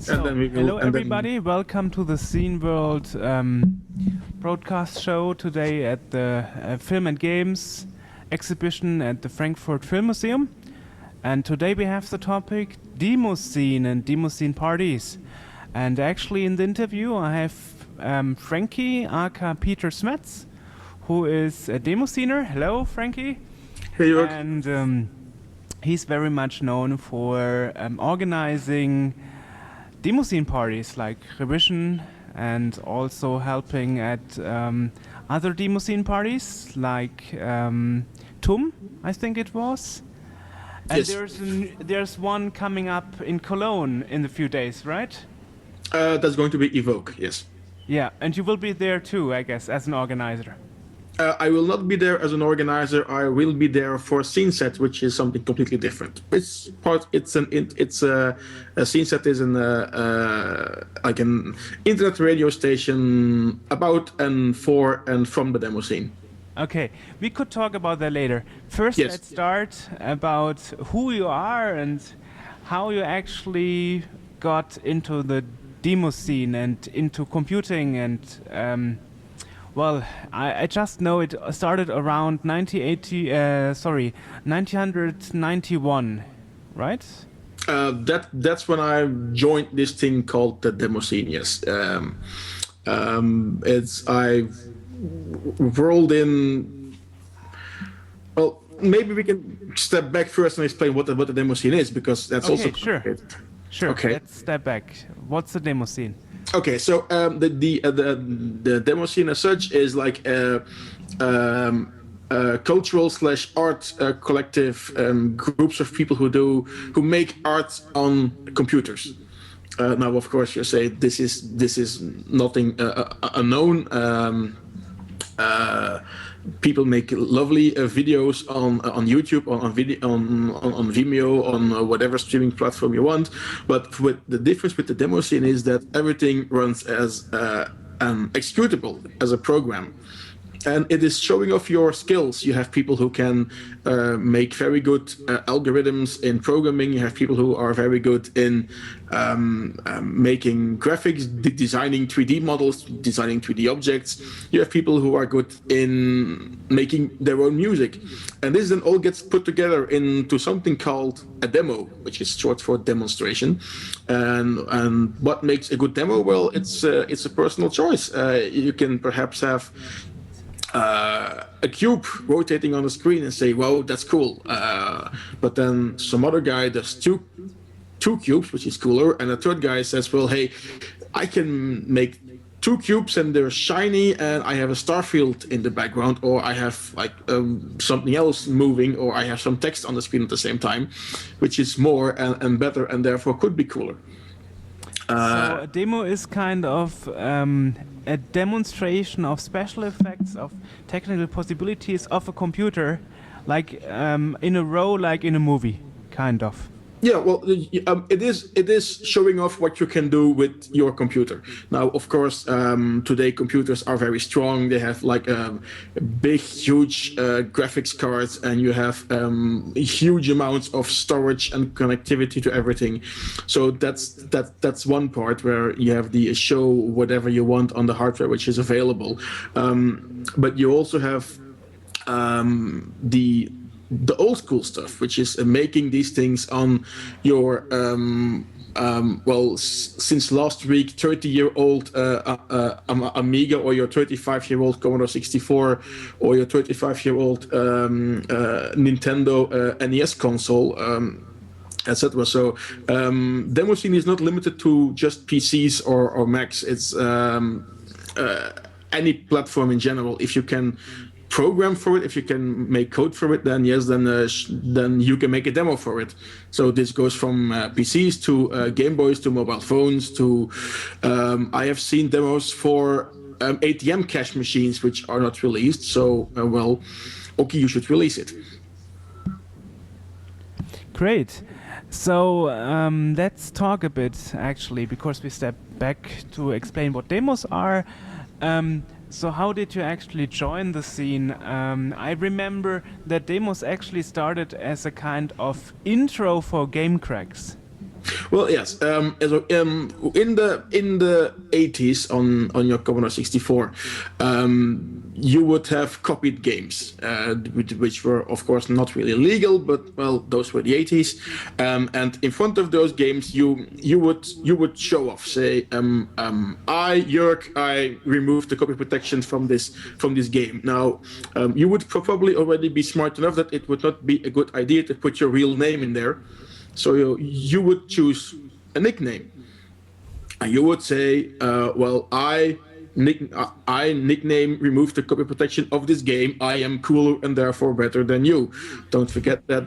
So, hello everybody, welcome to the Scene World broadcast show today at the Film and Games exhibition at the Frankfurt Film Museum. And today we have the topic demoscene and demoscene parties. And actually in the interview I have Franky, aka Peter Smets, who is a demoscener. Hello Franky. Hey Jörg. And he's very much known for organizing demoscene parties like Revision and also helping at other demoscene parties like TUM, I think it was. And Yes. there's one coming up in Cologne in a few days, right? That's going to be Evoke, yes. Yeah, and you will be there too, I guess, as an organizer. I will not be there as an organizer. I will be there for Scene Set, which is something completely different. It's a Scene Set is like an internet radio station about and for and from the demo scene. Okay, we could talk about that later. First, Yes. let's start about who you are and how you actually got into the demo scene and into computing. And well, I just know it started around 1991, right? That's when I joined this thing called the demo scene. Yes, I rolled in. Well, maybe we can step back first and explain what the demo scene is, because that's also sure. complicated. Sure. Okay. Let's step back. What's the demo scene? Okay, so the demo scene as such is like a cultural / art collective, groups of people who make art on computers. Now, of course, you say this is nothing unknown. People make lovely videos on YouTube, on Vimeo, on whatever streaming platform you want. But the difference with the demo scene is that everything runs as an executable, as a program. And it is showing off your skills. You have people who can make very good algorithms in programming. You have people who are very good in making graphics, designing 3D models, designing 3D objects. You have people who are good in making their own music. And this then all gets put together into something called a demo, which is short for demonstration. And what makes a good demo? Well, it's a personal choice. You can perhaps have a cube rotating on the screen and say, "Wow, that's cool." But then some other guy does two cubes, which is cooler, and a third guy says, "Well, hey, I can make 2 cubes and they're shiny, and I have a star field in the background, or I have like something else moving, or I have some text on the screen at the same time, which is more and better, and therefore could be cooler." So a demo is kind of a demonstration of special effects, of technical possibilities of a computer, like in a row, like in a movie, kind of. Yeah, well, it is showing off what you can do with your computer. Now, of course, today computers are very strong. They have like big, huge graphics cards, and you have huge amounts of storage and connectivity to everything. So that's one part where you have the show whatever you want on the hardware which is available. But you also have the old school stuff, which is making these things on your since last week 30-year-old Amiga, or your 35-year-old Commodore 64, or your 35-year-old Nintendo NES console, etc. So demo scene is not limited to just PCs or Macs. It's any platform in general. If you can program for it, if you can make code for it, then yes, then you can make a demo for it. So this goes from PCs to Game Boys to mobile phones to I have seen demos for ATM cash machines which are not released. So well, okay, you should release it. Great. So let's talk a bit, actually, because we step back to explain what demos are. So how did you actually join the scene? I remember that demos actually started as a kind of intro for game cracks. Well, yes. In the 80s on your Commodore 64, you would have copied games, which were of course not really legal, but well, those were the 80s. And in front of those games, you would show off, say, I Jörg, I removed the copy protection from this game. Now, you would probably already be smart enough that it would not be a good idea to put your real name in there. So you would choose a nickname, and you would say, "Well, I nickname remove the copy protection of this game. I am cooler and therefore better than you." Don't forget that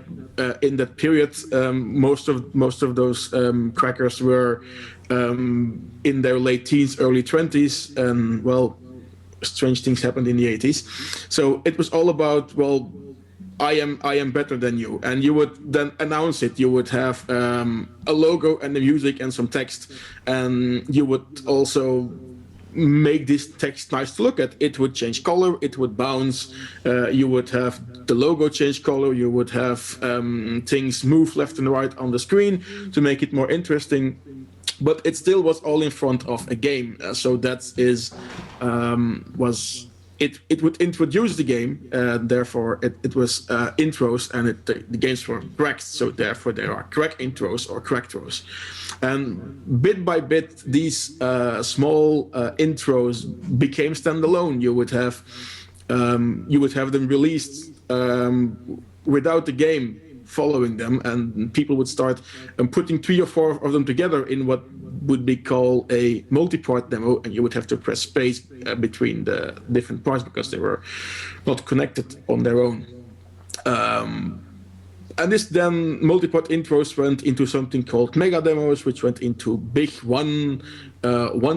in that period, most of those crackers were in their late teens, early 20s, and well, strange things happened in the 80s. So it was all about, well, I am better than you, and you would then announce it. You would have a logo and the music and some text, and you would also make this text nice to look at. It would change color, it would bounce, you would have the logo change color, you would have things move left and right on the screen to make it more interesting. But it still was all in front of a game, so that was. It would introduce the game, therefore it was intros, and the games were cracked, so therefore there are crack intros or crack throws. And bit by bit, these small intros became standalone. You would have them released without the game following them, and people would start putting 3 or 4 of them together in what would be called a multi-part demo, and you would have to press space between the different parts because they were not connected on their own. And this then multi-part intros went into something called mega demos, which went into big one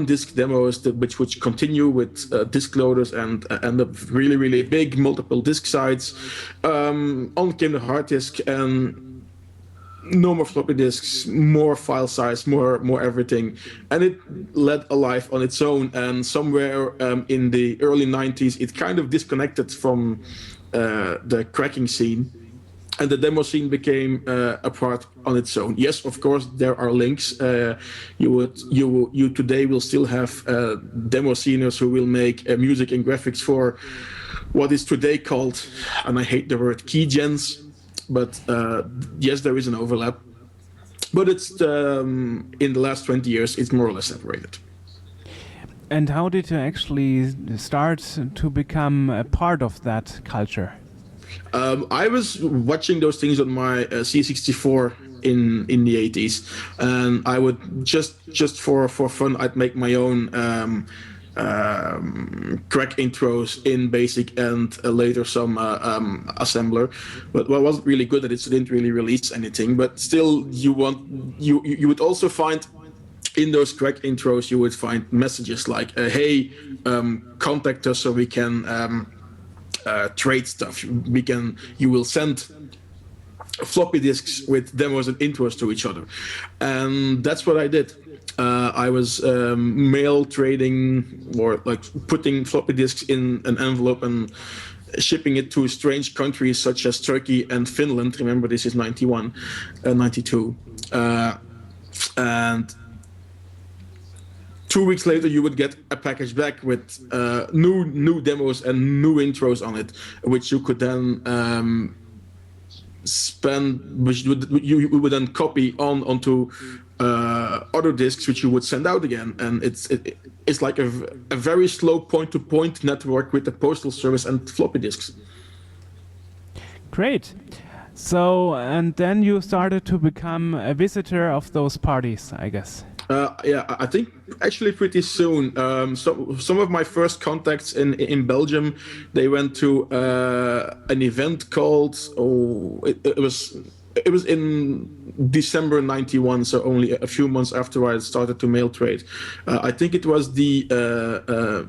disc demos, which would continue with disc loaders and end up really, really big multiple disc sites. On came the hard disk, and no more floppy disks, more file size, more everything, and it led a life on its own. And somewhere in the early 90s, it kind of disconnected from the cracking scene, and the demo scene became a part on its own. Yes, of course, there are links. You today will still have demo sceners who will make music and graphics for what is today called, and I hate the word, keygens. But yes, there is an overlap. But it's in the last 20 years, it's more or less separated. And how did you actually start to become a part of that culture? I was watching those things on my C64 in the 80s, and I would just for fun, I'd make my own crack intros in BASIC and later some assembler, but I wasn't really good at it, so didn't really release anything. But still, you would also find in those crack intros, you would find messages like, "Hey, contact us so we can trade stuff. You will send floppy disks with demos and intros to each other," and that's what I did. I was mail trading, or like putting floppy disks in an envelope and shipping it to strange countries such as Turkey and Finland. Remember, this is 92. And 2 weeks later, you would get a package back with new demos and new intros on it, which you could then which you would then copy onto other disks, which you would send out again. And it's like a very slow point-to-point network with the postal service and floppy disks. Great. So, and then you started to become a visitor of those parties, I guess. Yeah, I think actually pretty soon. Some of my first contacts in Belgium, they went to an event called, it was in December 91, so only a few months after I had started to mail trade. I think it was the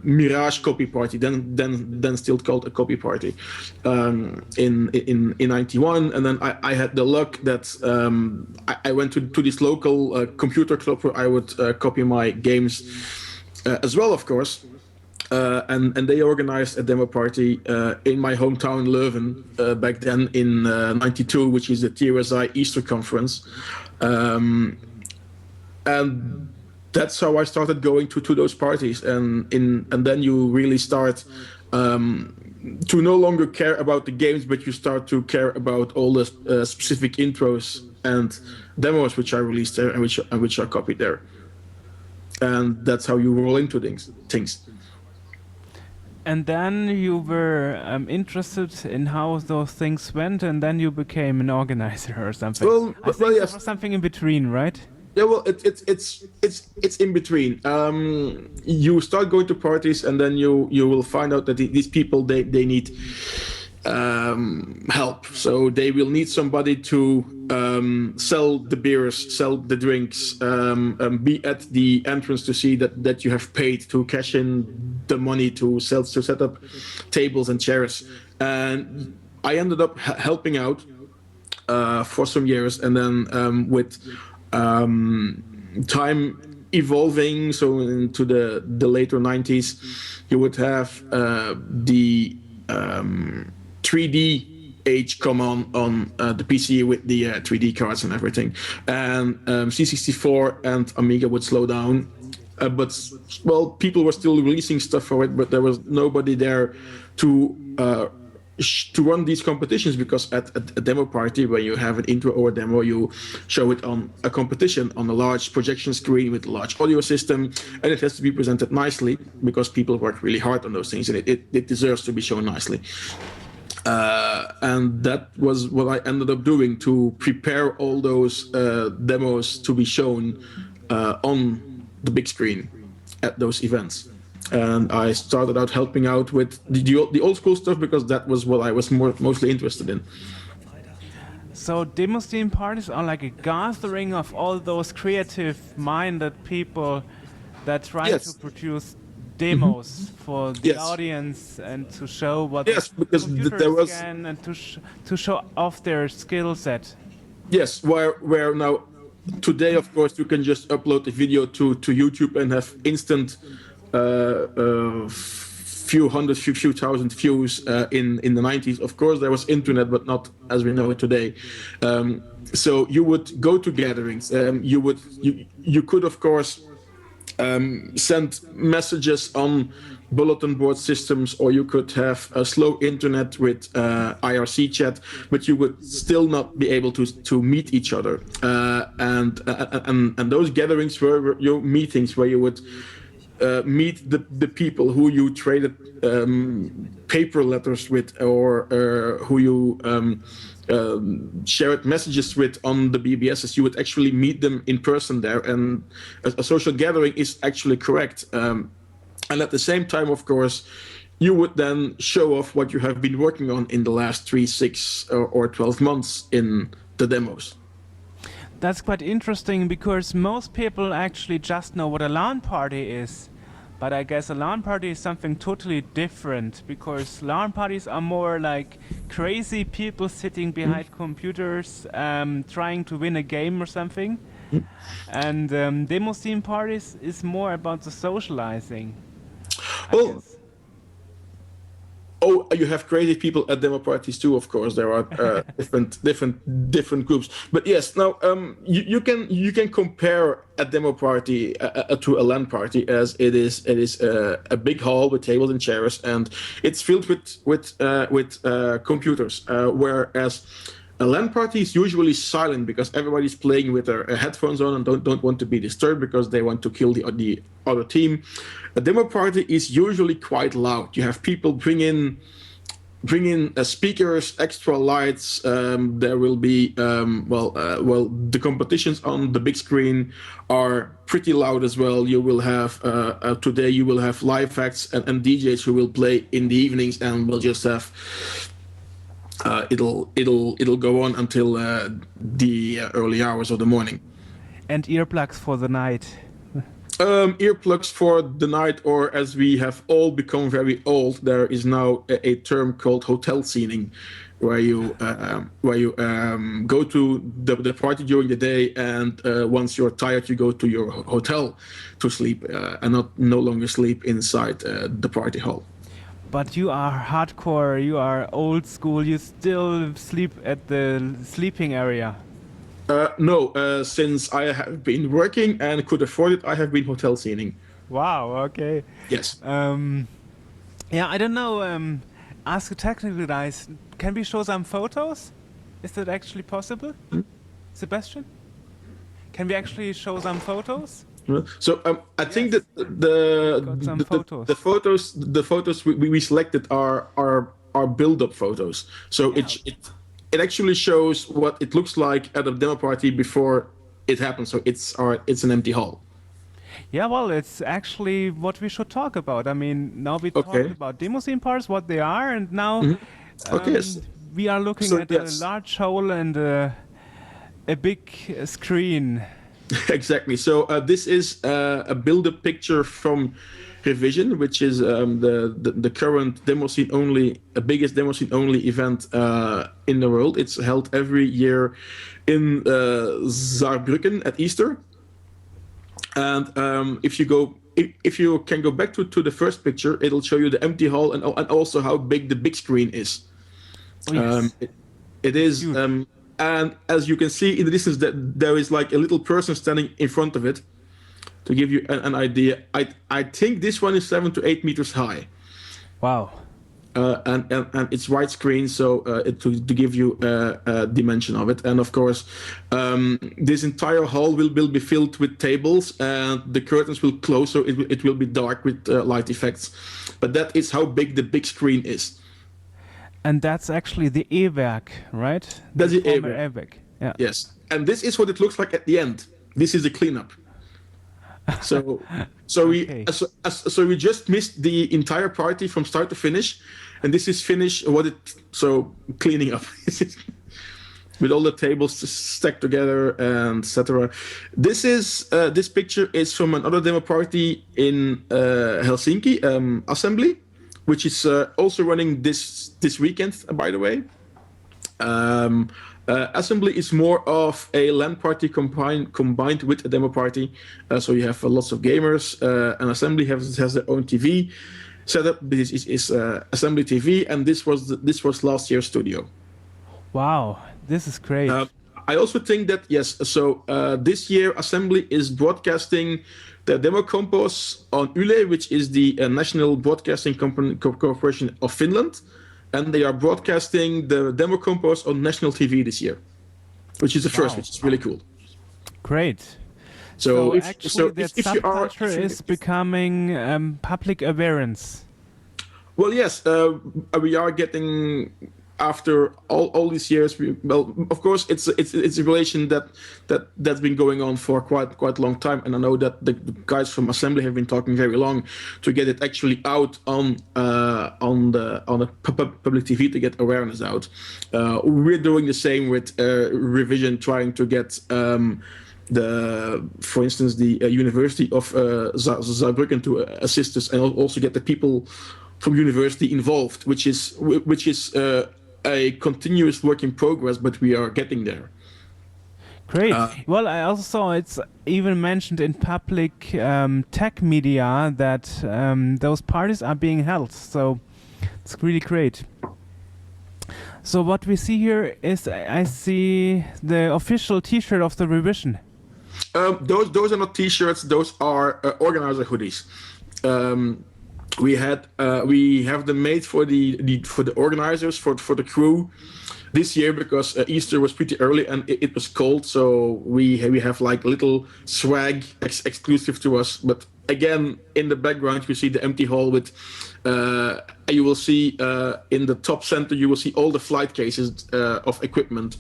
Mirage Copy Party, then still called a Copy Party, in 91. And then I had the luck that I went to this local computer club where I would copy my games as well, of course. And they organized a demo party in my hometown Leuven back then in 92, which is the TRSI Easter Conference. and that's how I started going to those parties, and then you really start to no longer care about the games, but you start to care about all the specific intros and demos which are released there and which are copied there, and that's how you roll into things. And then you were interested in how those things went, and then you became an organizer or something. I think yes. there was something in between, right? Yeah, well, it's in between. You start going to parties, and then you will find out that these people they need help. So they will need somebody to sell the beers, sell the drinks, be at the entrance to see that you have paid, to cash in the money, to set up tables and chairs. And I ended up helping out for some years, and then with time evolving, so into the later 90s, you would have the 3D age come on the PC with the 3D cards and everything, and C64 and Amiga would slow down, but well, people were still releasing stuff for it, but there was nobody there to run these competitions, because at a demo party, when you have an intro or a demo, you show it on a competition on a large projection screen with a large audio system, and it has to be presented nicely because people work really hard on those things, and it deserves to be shown nicely. And that was what I ended up doing, to prepare all those demos to be shown on the big screen at those events. And I started out helping out with the old school stuff, because that was what I was mostly interested in. So demoscene parties are like a gathering of all those creative-minded people that try to produce demos for the audience and to show what because computers can, and to show off their skill set. Yes, where now today, of course, you can just upload a video to YouTube and have instant few hundred, few thousand views in the 90s. Of course, there was internet, but not as we know it today. So you would go to gatherings. You could, of course, send messages on bulletin board systems, or you could have a slow internet with IRC chat, but you would still not be able to meet each other. And those gatherings were your meetings, where you would meet the people who you traded paper letters with, or who you shared messages with on the BBSs. You would actually meet them in person there, and a social gathering is actually correct. And at the same time, of course, you would then show off what you have been working on in the last 3, 6, or 12 months in the demos. That's quite interesting, because most people actually just know what a LAN party is. But I guess a LAN party is something totally different, because LAN parties are more like crazy people sitting behind computers trying to win a game or something. And demoscene parties is more about the socializing. Well, oh, you have crazy people at demo parties too. Of course, there are different groups. But yes, now you can compare a demo party to a LAN party, as it is a big hall with tables and chairs, and it's filled with computers. Whereas a LAN party is usually silent, because everybody's playing with their headphones on and don't want to be disturbed, because they want to kill the other team. A demo party is usually quite loud. You have people bring in speakers, extra lights. There will be the competitions on the big screen are pretty loud as well. You will have today you will have live acts and DJs who will play in the evenings, and we'll just have it'll go on until the early hours of the morning. And earplugs for the night. Earplugs for the night, or as we have all become very old, there is now a term called hotel scening, where you go to the party during the day, and once you're tired, you go to your hotel to sleep, and no longer sleep inside the party hall. But you are hardcore, you are old school, you still sleep at the sleeping area. No, since I have been working and could afford it, I have been hotel scening. Wow. Okay. Yes. Yeah, I don't know. Ask a technical guys. Can we show some photos? Is that actually possible, Sebastian? Can we actually show some photos? So I think that Got some the, photos. the photos we selected are build-up photos. So Yeah. it actually shows what it looks like at a demo party before it happens. So it's an empty hall. Yeah, well, it's actually what we should talk about. I mean, now we talked Okay. about demoscene parts, what they are, and now Okay. Yes. we are looking So, at yes. a large hole and a big screen. Exactly. So this is a build-up picture from Revision, which is the current demo scene only, biggest demo scene only event in the world. It's held every year in Saarbrücken at Easter. And if you can go back to the first picture, it'll show you the empty hall and also how big the big screen is. Oh, yes. It is. Huge. And as you can see in the distance, that there is like a little person standing in front of it. To give you an idea, I think this one is 7 to 8 meters high. Wow. And it's widescreen, so to give you a dimension of it. And of course, this entire hall will be filled with tables, and the curtains will close, so it will be dark with light effects. But that is how big the big screen is. And that's actually the E-Werk, right? That's the former E-Werk. E-Werk. Yeah. Yes, and this is what it looks like at the end. This is the cleanup. So Okay. we just missed the entire party from start to finish, and this is finish cleaning up with all the tables stacked together and etc. This picture is from another demo party in Helsinki, Assembly, which is also running this weekend, by the way. Assembly is more of a LAN party combined with a demo party. So you have lots of gamers. And Assembly has their own TV setup. This is Assembly TV, and this was last year's studio. Wow, this is great. I also think that yes. So this year Assembly is broadcasting the demo compos on Yle, which is the national broadcasting corporation of Finland. And they are broadcasting the demo compos on national TV this year, which is the first, which is really cool. Great. So if subculture is becoming public awareness. Well, yes, we are getting after all these years. Of course, it's a relation that's been going on for quite a long time, and I know that the guys from Assembly have been talking very long to get it actually out on the public TV to get awareness out. We're doing the same with Revision, trying to get for instance, the University of Saarbrücken to assist us, and also get the people from university involved, which is a continuous work in progress, but we are getting there. Great. Well, I also saw it's even mentioned in public tech media that those parties are being held. So it's really great. So what we see here is I see the official T-shirt of the Revision. Those are not T-shirts. Those are organizer hoodies. We have them made for the organizers, for the crew this year, because Easter was pretty early and it was cold, so we have like little swag exclusive to us. But again, in the background you see the empty hall with you will see in the top center you will see all the flight cases of equipment.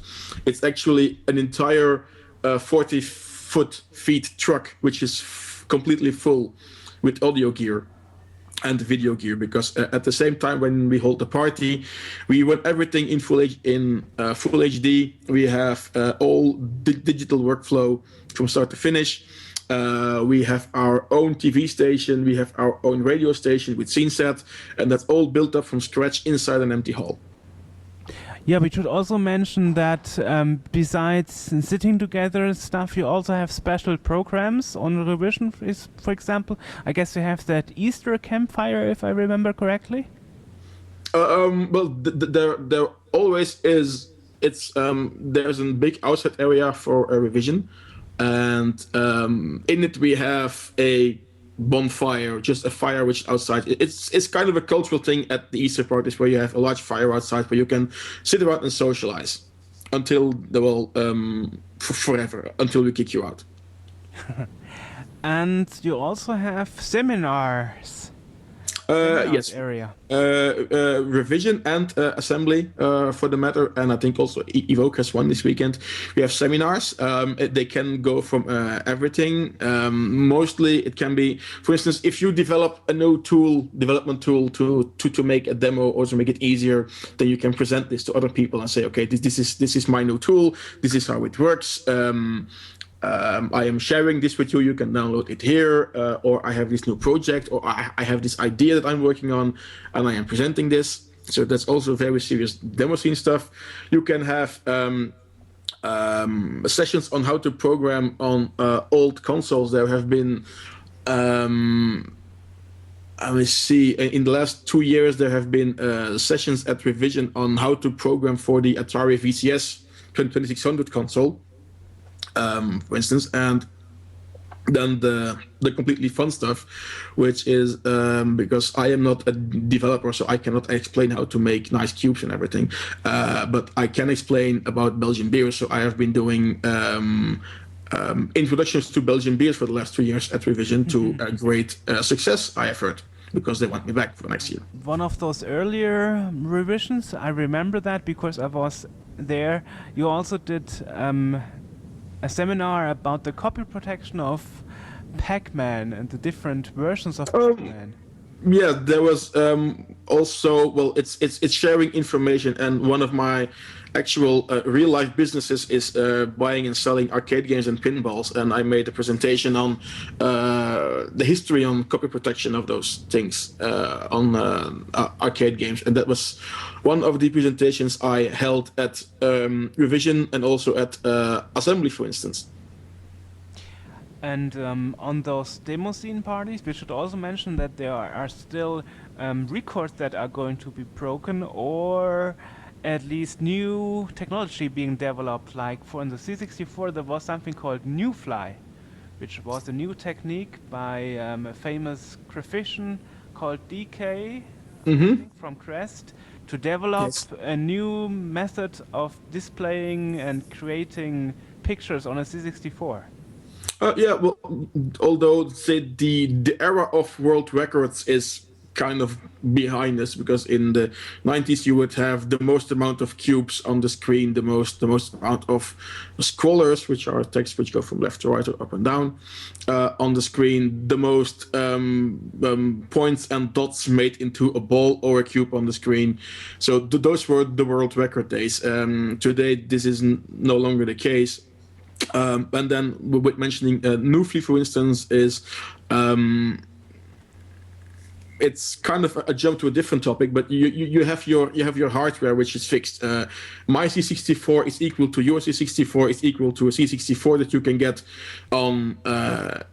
It's actually an entire 40 feet truck which is completely full with audio gear and video gear, because at the same time when we hold the party, we run everything in full HD. We have all digital workflow from start to finish. We have our own TV station, we have our own radio station with scene set, and that's all built up from scratch inside an empty hall. Yeah, we should also mention that besides sitting together stuff, you also have special programs on Revision, for example. I guess you have that Easter campfire, if I remember correctly. Well, there always is it's there's a big outside area for a revision, and in it we have a bonfire, just a fire which is outside. It's kind of a cultural thing at the Easter parties where you have a large fire outside where you can sit around and socialize until forever, until we kick you out. And you also have seminars. Yes. Area. Revision and assembly, for the matter, and I think also Evoke has one this weekend. We have seminars. They can go from everything. Mostly, it can be, for instance, if you develop a new development tool to make a demo or to make it easier, then you can present this to other people and say, okay, this is my new tool. This is how it works. I am sharing this with you. You can download it here, or I have this new project, or I have this idea that I'm working on, and I am presenting this. So that's also very serious demo scene stuff. You can have sessions on how to program on old consoles. There have been, let me see, in the last 2 years, there have been sessions at Revision on how to program for the Atari VCS 2600 console. For instance, and then the completely fun stuff, which is because I am not a developer, so I cannot explain how to make nice cubes and everything, but I can explain about Belgian beers. So I have been doing introductions to Belgian beers for the last 3 years at Revision to a great success, I have heard, because they want me back for next year. One of those earlier revisions, I remember that because I was there. You also did a seminar about the copy protection of Pac-Man and the different versions of Pac-Man. Yeah, there was also, well, it's sharing information, and one of my actual real life businesses is buying and selling arcade games and pinballs, and I made a presentation on the history on copy protection of those things on arcade games, and that was one of the presentations I held at Revision and also at Assembly, for instance. And on those demo scene parties, we should also mention that there are still records that are going to be broken, or at least new technology being developed. Like for in the C64 there was something called New Fly, which was a new technique by a famous graphician called DK, I think, from Crest, to develop a new method of displaying and creating pictures on a C64. Yeah, well, although say the era of world records is kind of behind us, because in the 90s you would have the most amount of cubes on the screen, the most amount of scrollers, which are text which go from left to right or up and down on the screen, the most points and dots made into a ball or a cube on the screen. So those were the world record days. Today this is no longer the case. And then with mentioning Newfly, for instance, is it's kind of a jump to a different topic, but you have your hardware which is fixed. My C64 is equal to your C64 is equal to a C64 that you can get on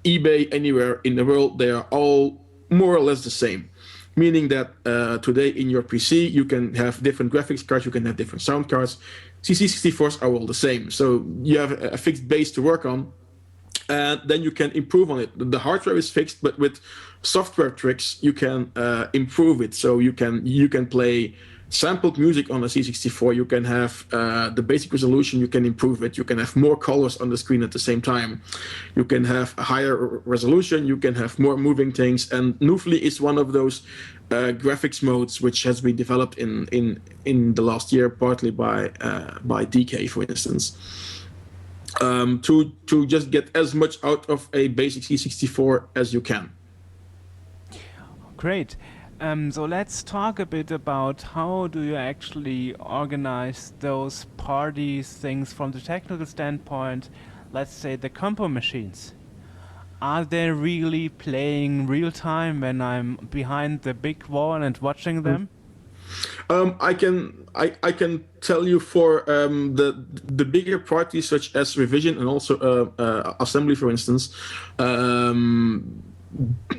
eBay anywhere in the world. They are all more or less the same. Meaning that today in your PC you can have different graphics cards, you can have different sound cards. C64s are all the same. So you have a fixed base to work on, and then you can improve on it. The hardware is fixed, but with software tricks you can improve it. So you can play sampled music on a C64. You can have the basic resolution, you can improve it. You can have more colors on the screen at the same time. You can have a higher resolution. You can have more moving things. And Newfly is one of those graphics modes which has been developed in the last year, partly by DK, for instance, to just get as much out of a basic C64 as you can. Great. So let's talk a bit about how do you actually organize those parties, things from the technical standpoint. Let's say the compo machines. Are they really playing real time when I'm behind the big wall and watching them? I can tell you for the bigger parties such as Revision and also Assembly, for instance,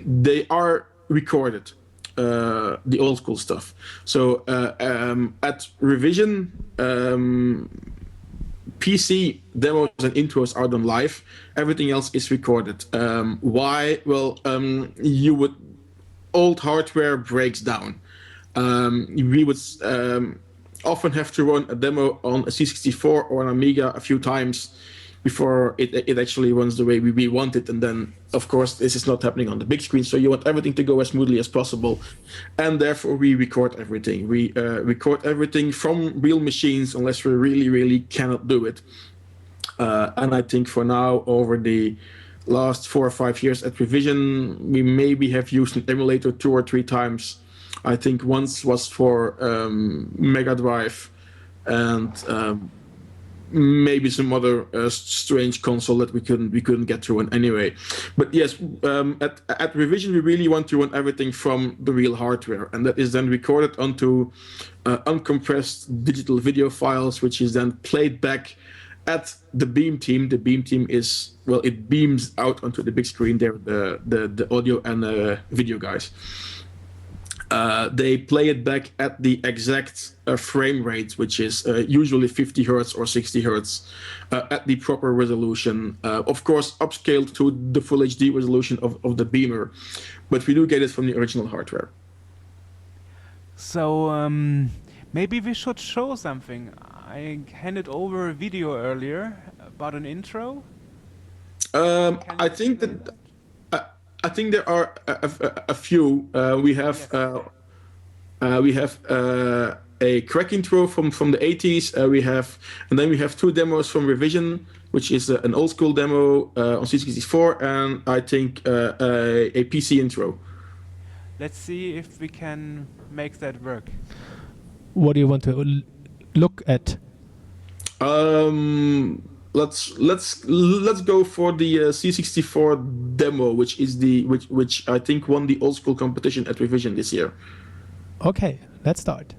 they are recorded. the old school stuff. So at Revision, PC demos and intros are done live. Everything else is recorded. Why? Well, old hardware breaks down. We would often have to run a demo on a C64 or an Amiga a few times before it actually runs the way we want it. And then, of course, this is not happening on the big screen. So you want everything to go as smoothly as possible. And therefore, we record everything. We record everything from real machines unless we really, really cannot do it. And I think for now, over the last 4 or 5 years at Revision, we maybe have used an emulator 2 or 3 times. I think once was for Mega Drive and maybe some other strange console that we couldn't get to one anyway. But yes, at Revision we really want to run everything from the real hardware, and that is then recorded onto uncompressed digital video files, which is then played back at the beam team. The beam team is, well, it beams out onto the big screen. They're the audio and video guys. They play it back at the exact frame rate, which is usually 50 hertz or 60 hertz at the proper resolution. Of course, upscaled to the full HD resolution of the beamer, but we do get it from the original hardware. So maybe we should show something. I handed over a video earlier about an intro. I think that. I think there are a few. We have a crack intro from the 80s. And then we have 2 demos from Revision, which is an old school demo on C64, and I think a PC intro. Let's see if we can make that work. What do you want to look at? Let's go for the C64 demo, which I think won the old school competition at Revision this year. Okay, let's start.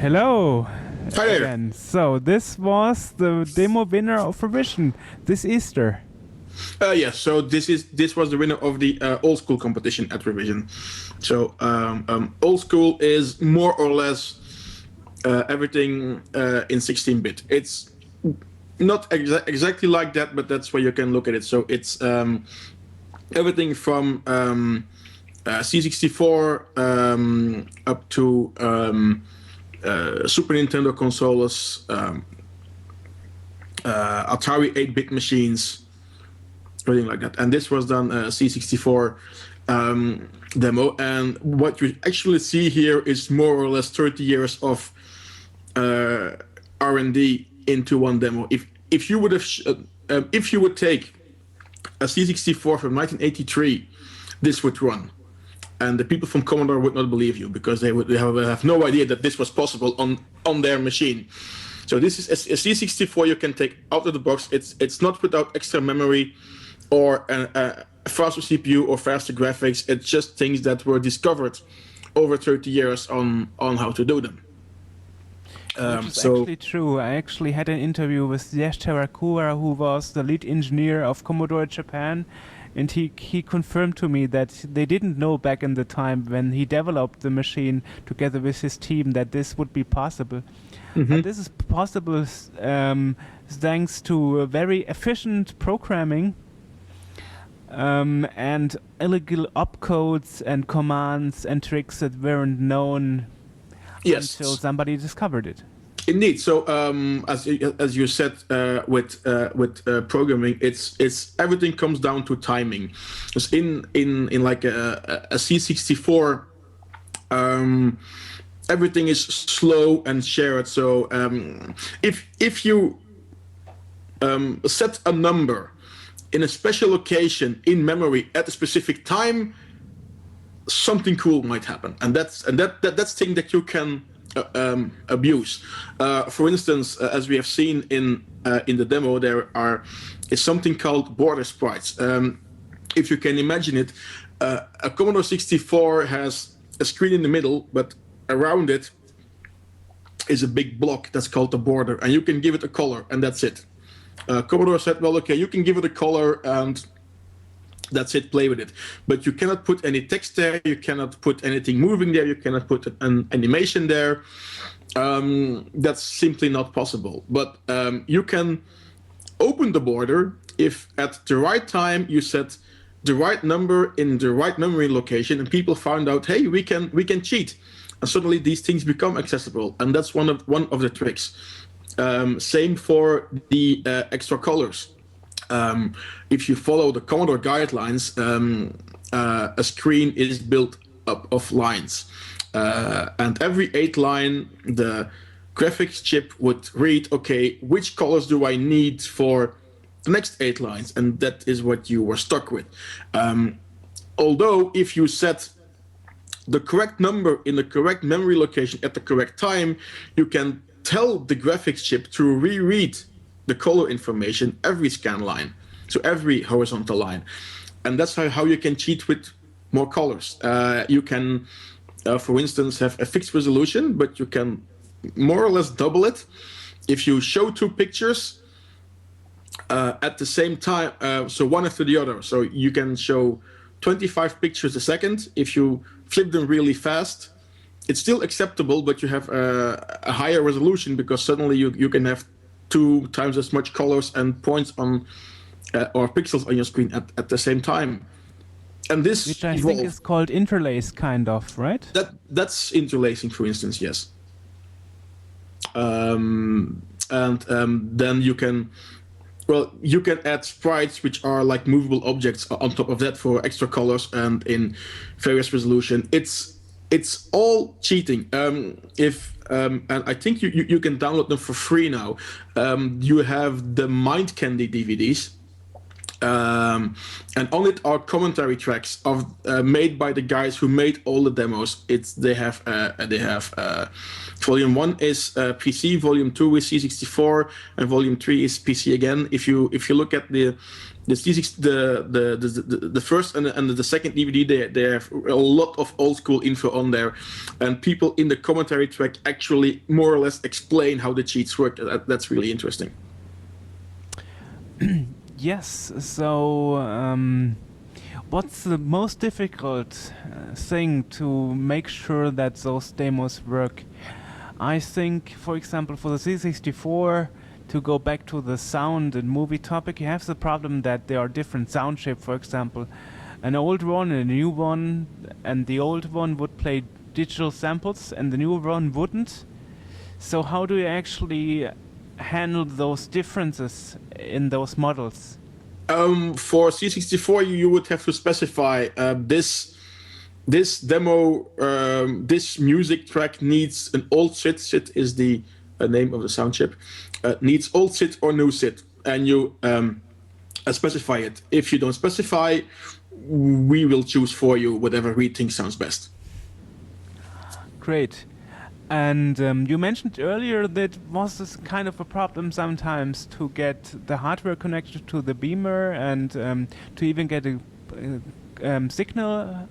Hello. Hi there. Again. So this was the demo winner of Revision this Easter. Yes, so this was the winner of the old school competition at Revision. So old school is more or less everything in 16-bit. It's not exactly like that, but that's where you can look at it. So it's everything from C64 up to Super Nintendo consoles, Atari 8-bit machines, everything like that. And this was done C64 demo. And what you actually see here is more or less 30 years of R&D into one demo. If you would have if you would take a C64 from 1983, this would run. And the people from Commodore would not believe you because they would have no idea that this was possible on their machine. So this is a C64 you can take out of the box. It's not without extra memory or a faster CPU or faster graphics. It's just things that were discovered over 30 years on how to do them. Which is actually true. I actually had an interview with Yash Terakura, who was the lead engineer of Commodore Japan. And he confirmed to me that they didn't know back in the time when he developed the machine together with his team that this would be possible. But this is possible thanks to very efficient programming and illegal opcodes and commands and tricks that weren't known until somebody discovered it. Indeed. So as you said with programming, it's everything comes down to timing. Because in like a C64, everything is slow and shared. So if you set a number in a special location in memory at a specific time, something cool might happen, and that's thing that you can abuse. For instance, as we have seen in the demo, there is something called border sprites. If you can imagine it, a Commodore 64 has a screen in the middle, but around it is a big block that's called the border, and you can give it a color, and that's it. Commodore said, well, okay, you can give it a color, and that's it, play with it. But you cannot put any text there, you cannot put anything moving there, you cannot put an animation there. That's simply not possible. But you can open the border if at the right time you set the right number in the right memory location and people found out, hey, we can cheat. And suddenly these things become accessible. And that's one of the tricks. Same for the extra colors. If you follow the Commodore guidelines, a screen is built up of lines. and every 8 line, the graphics chip would read, okay, which colors do I need for the next 8 lines? And that is what you were stuck with. Although if you set the correct number in the correct memory location at the correct time, you can tell the graphics chip to reread the color information every scan line, so every horizontal line. And that's how you can cheat with more colors. You can, for instance, have a fixed resolution, but you can more or less double it. If you show 2 pictures at the same time, so one after the other, so you can show 25 pictures a second. If you flip them really fast, it's still acceptable, but you have a higher resolution, because suddenly you can have 2 times as much colors and points on or pixels on your screen at the same time. And this, which I think is called interlace, kind of, right? That's interlacing, for instance, yes. Then you can add sprites, which are like movable objects on top of that for extra colors and in various resolution. It's all cheating. And I think you can download them for free now. You have the Mind Candy DVDs. And on it are commentary tracks made by the guys who made all the demos. They have volume 1 is PC, volume 2 is C64, and volume 3 is PC again. If you look at the first and the second DVD, they have a lot of old school info on there, and people in the commentary track actually more or less explain how the cheats work. That's really interesting. Yes, so what's the most difficult thing to make sure that those demos work? I think, for example, for the C64, to go back to the sound and movie topic, you have the problem that there are different sound chips, for example. An old one and a new one, and the old one would play digital samples and the new one wouldn't. So how do you actually handle those differences in those models? For C64, you would have to specify this demo, this music track needs an old SID. SID is the name of the sound chip. Needs old SID or new SID, and you specify it. If you don't specify, we will choose for you whatever we think sounds best. Great. And you mentioned earlier that was this kind of a problem sometimes to get the hardware connected to the beamer and to even get a signal.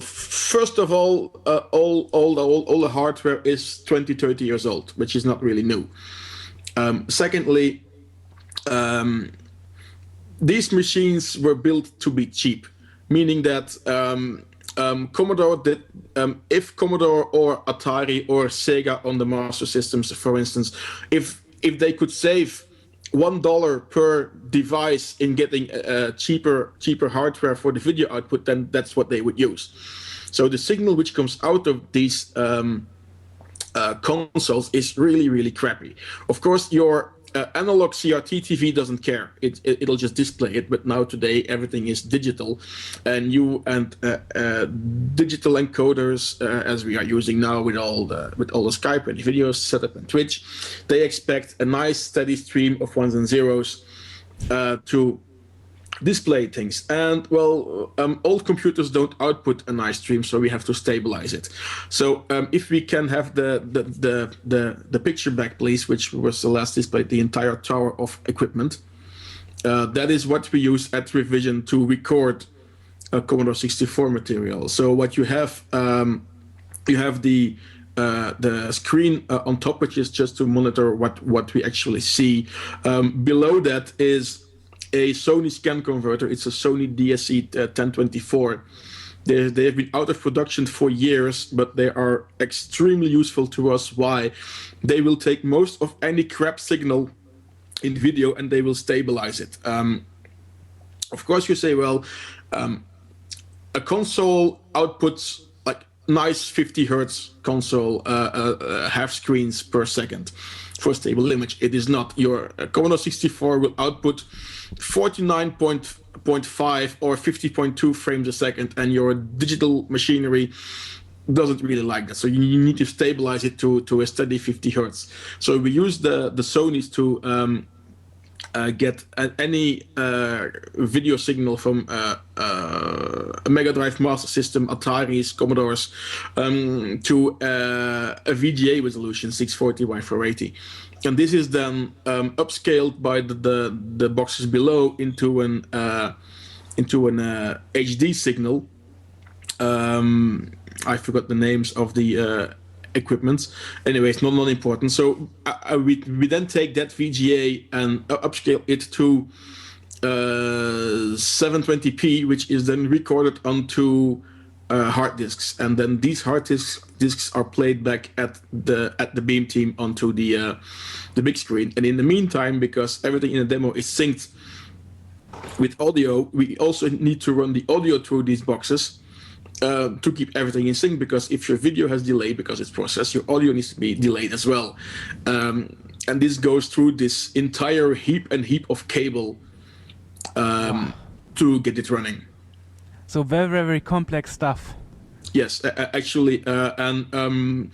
First of all the hardware is 20-30 years old, which is not really new. Secondly, these machines were built to be cheap, meaning that Commodore did, if Commodore or Atari or Sega on the Master Systems, for instance, if they could save $1 per device in getting cheaper hardware for the video output, then that's what they would use. So the signal which comes out of these consoles is really, really crappy. Of course, your analog CRT TV doesn't care. It'll just display it. But now today everything is digital, and digital encoders, as we are using now with all the Skype and videos set up on Twitch, they expect a nice steady stream of ones and zeros to display things. And old computers don't output a nice stream, so we have to stabilize it. So if we can have the picture back, please, which was the last display, the entire tower of equipment. That is what we use at Revision to record Commodore 64 material. So what you have the screen on top, which is just to monitor what we actually see. Below that is a Sony scan converter. It's a Sony DSC 1024. They have been out of production for years, but they are extremely useful to us. Why? They will take most of any crap signal in video and they will stabilize it. Of course, you say, well, a console outputs like nice 50 hertz console half screens per second for stable image. It is not. Your Commodore 64 will output 49.5 0.5 or 50.2 frames a second, and your digital machinery doesn't really like that. So you need to stabilize it to a steady 50 hertz. So we use the Sonys to get any video signal from a Mega Drive Master System, Ataris, Commodores, to a VGA resolution 640 by 480. And this is then upscaled by the boxes below into an HD signal. I forgot the names of the equipments. Anyway, it's not important. So we then take that VGA and upscale it to 720p, which is then recorded onto hard disks, and then these hard disks are played back at the beam team onto the big screen. And in the meantime, because everything in the demo is synced with audio, we also need to run the audio through these boxes to keep everything in sync, because if your video has delay because it's processed, your audio needs to be delayed as well. And this goes through this entire heap of cable to get it running. So very, very complex stuff. Yes, actually, and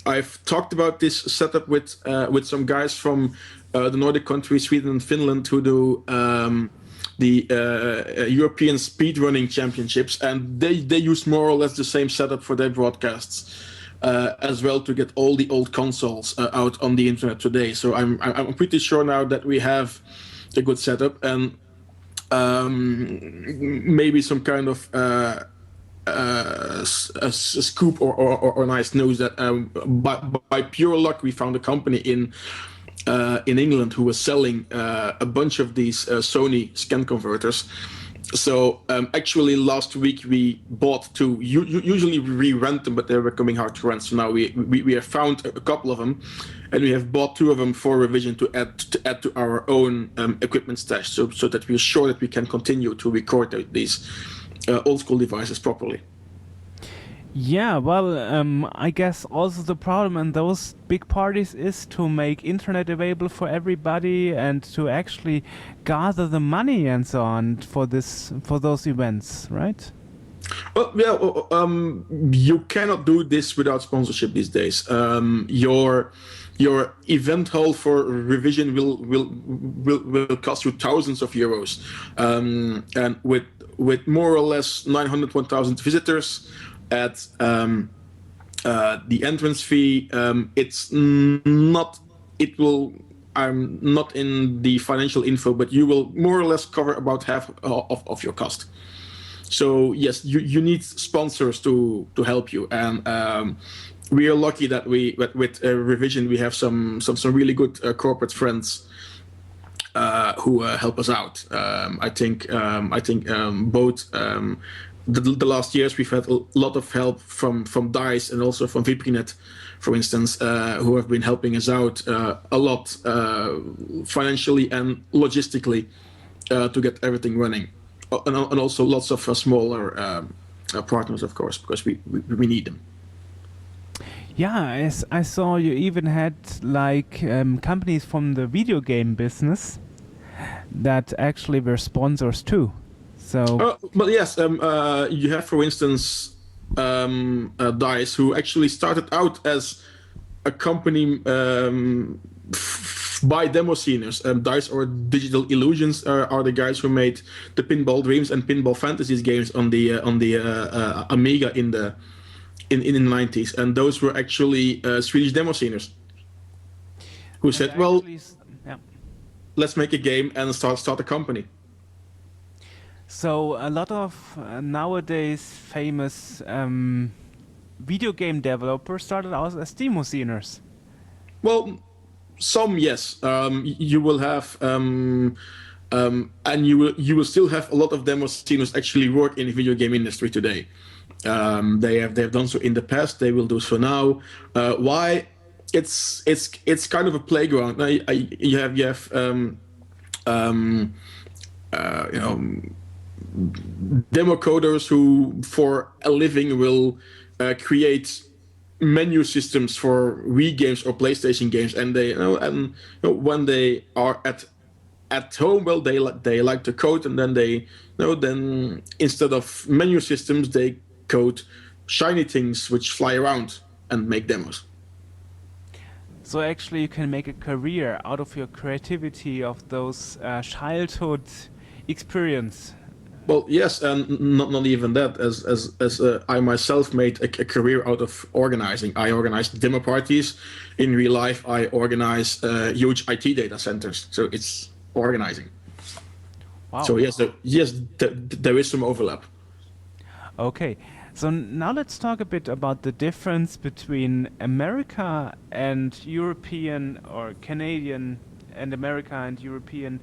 I've talked about this setup with some guys from the Nordic countries, Sweden and Finland, who do the European speedrunning championships, and they use more or less the same setup for their broadcasts as well, to get all the old consoles out on the internet today. So I'm pretty sure now that we have a good setup, and maybe some kind of a scoop or nice news that by pure luck we found a company in England who was selling a bunch of these Sony scan converters. So actually last week we bought two. Usually we rent them, but they were becoming hard to rent. So now we have found a couple of them, and we have bought two of them for revision to add to our own equipment stash, so that we're sure that we can continue to record these old school devices properly. Yeah, well, I guess also the problem in those big parties is to make internet available for everybody and to actually gather the money and so on for those events, right? Well, yeah, you cannot do this without sponsorship these days. Your event hall for revision will cost you thousands of euros, and with more or less 900, 1,000 visitors at the entrance fee, it's not. It will. I'm not in the financial info, but you will more or less cover about half of your cost. So yes, you need sponsors to help you, and we are lucky that with revision we have some really good corporate friends who help us out. I think both. The last years we've had a lot of help from DICE and also from Viprinet, for instance, who have been helping us out a lot financially and logistically to get everything running, and also lots of smaller partners, of course, because we need them. Yeah, I saw you even had like companies from the video game business that actually were sponsors too. So, but yes, you have, for instance, DICE, who actually started out as a company by demosceners. DICE, or Digital Illusions, are the guys who made the Pinball Dreams and Pinball Fantasies games on the Amiga in the 90s, and those were actually Swedish demosceners who said, "Well, let's make a game and start a company." So a lot of nowadays famous video game developers started out as demosceners. Well, some, yes. You will have, and you will still have a lot of demosceners actually work in the video game industry today. They have done so in the past. They will do so now. Why? It's kind of a playground. You have demo coders who, for a living, will create menu systems for Wii games or PlayStation games, and when they are at at home, well, they like to code, and then then instead of menu systems, they code shiny things which fly around and make demos. So actually, you can make a career out of your creativity of those childhood experience. Well, yes, and not even that. As I myself made a career out of organizing. I organized demo parties. In real life, I organize huge IT data centers. So it's organizing. Wow. So yes, there is some overlap. Okay. So now let's talk a bit about the difference between America and European or Canadian and America and European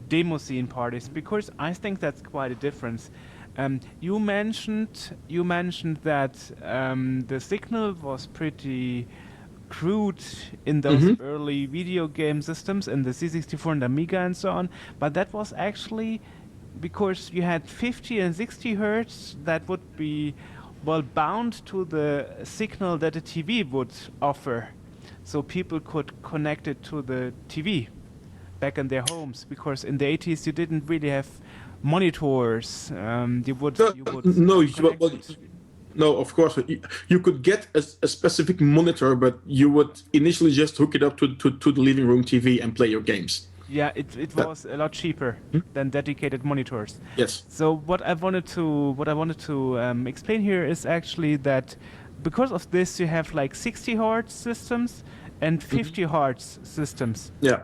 demo scene parties, because I think that's quite a difference. You mentioned that the signal was pretty crude in those early video game systems, in the C64 and Amiga and so on, but that was actually because you had 50 and 60 hertz that would be bound to the signal that a TV would offer, so people could connect it to the TV back in their homes, because in the 80s you didn't really have monitors. No, of course you could get a specific monitor, but you would initially just hook it up to the living room TV and play your games. Yeah, it was a lot cheaper than dedicated monitors. Yes. So what I wanted to explain here is actually that because of this you have like 60 hertz systems and 50 hertz systems. Yeah.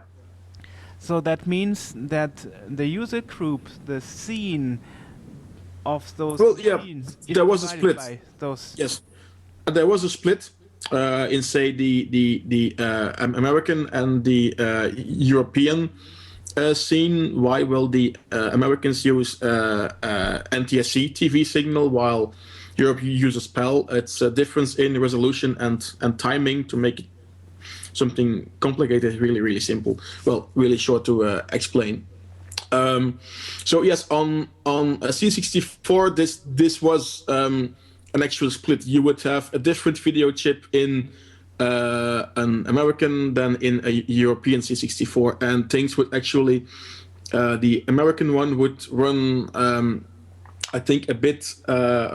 So that means that the user group, the scene of those scenes, there was a split. Yes, there was a split in, say, the American and the European scene. Why? Well, the Americans use NTSC TV signal, while Europe uses PAL. It's a difference in resolution and timing to make it something complicated really simple. Well, really short to explain. So yes, on C64, this was an actual split. You would have a different video chip in an American than in a European C64, and things would actually the American one would run I think a bit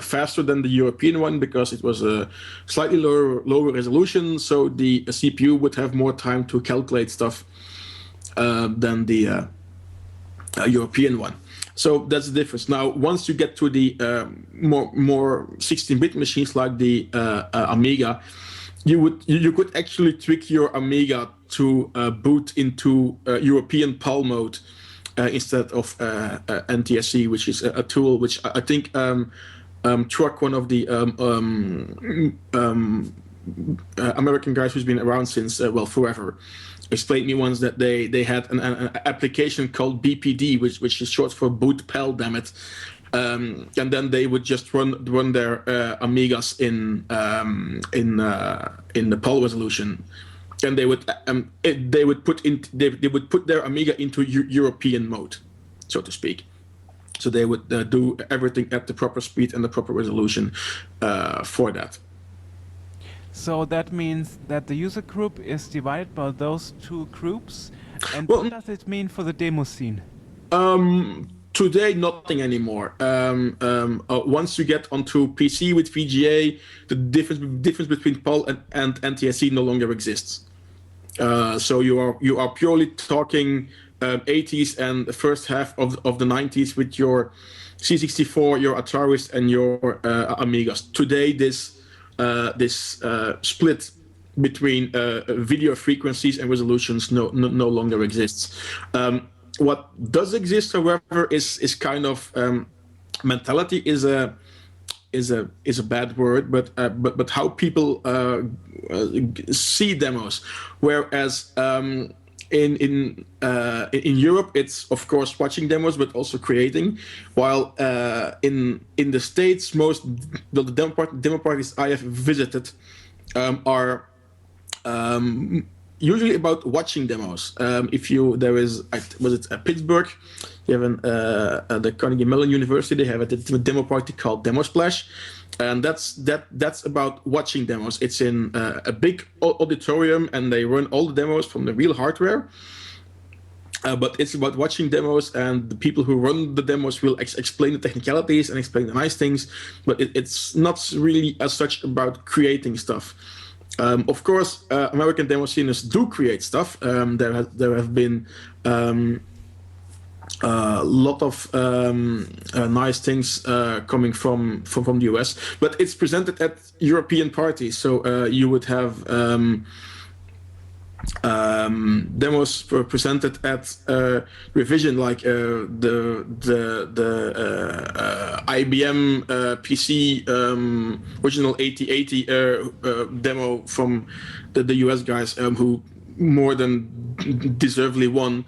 faster than the European one, because it was a slightly lower resolution, so the CPU would have more time to calculate stuff than the European one. So that's the difference. Now, once you get to the more 16-bit machines like the Amiga, you could actually trick your Amiga to boot into European PAL mode instead of NTSC, which is a tool which I think Truck, one of the American guys who's been around since forever, explained me once that they had an application called BPD, which is short for boot PAL, damn it. And then they would just run their Amigas in the PAL resolution, and they would put their Amiga into European mode, so to speak. So they would do everything at the proper speed and the proper resolution for that. So that means that the user group is divided by those two groups. And what does it mean for the demo scene? Today, nothing anymore. Once you get onto PC with VGA, the difference between PAL and NTSC no longer exists. So you are purely talking 80s and the first half of the 90s with your C64, your Ataris, and your Amigas. Today, this split between video frequencies and resolutions no longer exists. What does exist, however, is kind of mentality is a bad word, but how people see demos. Whereas in Europe, it's of course watching demos, but also creating. While in the States, most the demo parties I have visited are usually about watching demos. Was it Pittsburgh? You have the Carnegie Mellon University. They have a demo party called Demo Splash, and that's about watching demos. It's in a big auditorium, and they run all the demos from the real hardware. But it's about watching demos, and the people who run the demos will explain the technicalities and explain the nice things. But it's not really as such about creating stuff. Of course, American demo sceners do create stuff. There have been a lot of nice things coming from the US, but it's presented at European parties. So you would have demos were presented at Revision, like the IBM PC original 8080 demo from the US guys, who more than deservedly won.